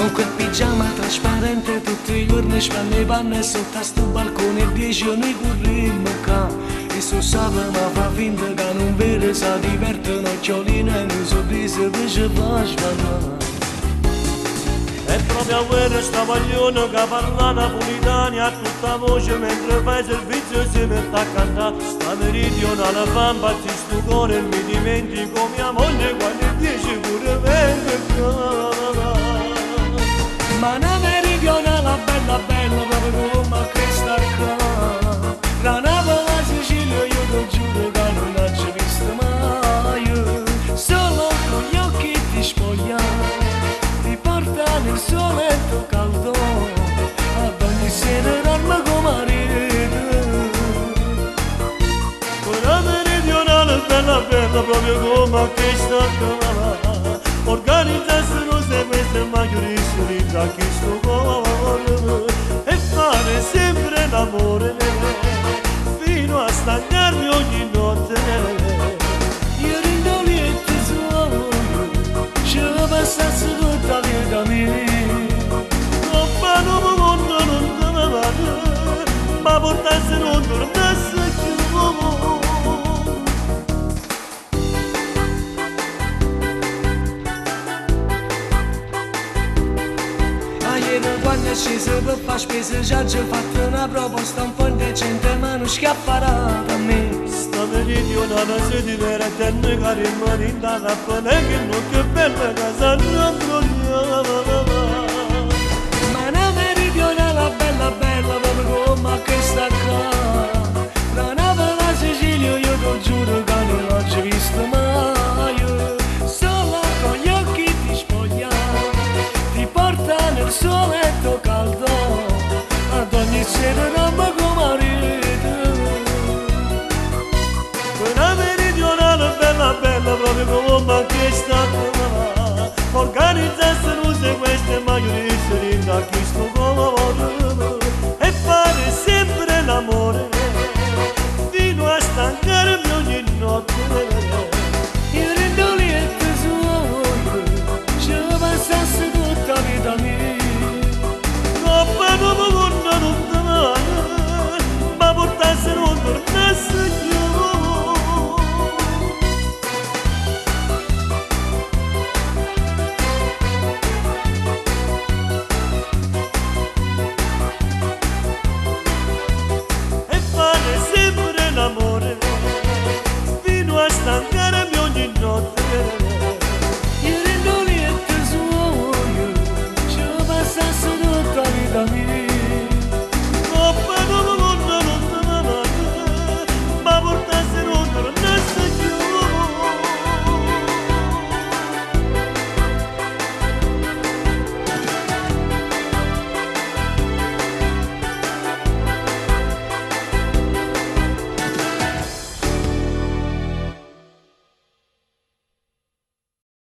Con quel pigiama trasparente tutti i giorni spanne le panne sotto a sto balcone 10 anni corrimmo qua e su sabato ma fa finta che non vede sa diverte noccioline e un sorriso che ci fa svanare. È proprio a guerra sta paglione che parla napolitana a tutta voce mentre fai servizio si mette a cantare. Sta meridionale fa impazzire sto cuore e mi dimentico mia moglie quando è 10 pure vengo qua. Ma una meridionale bella bella proprio come questa qua. La Napoli, la Sicilia io ti giuro che non l'ho già vista mai. Solo con gli occhi ti spogliano ti porta nel soletto caldo ad ogni sera dorme come marito. Una meridionale bella bella proprio come questa qua. Organizzassero se queste maggiorissime tra chi sto cuore e fare sempre l'amore fino a stagnarmi ogni notte. Io rindoli e tesoro ce la passasse tutta la vita mia. Non fanno mondo non te ne vado ma portasse non tornasse più. Quando è sceso per fare spese già ci ho fatto una proposta un po' indecente ma non scapperà da me. Sta meridionale si diverte e cari in mani da rappone che non che bella casa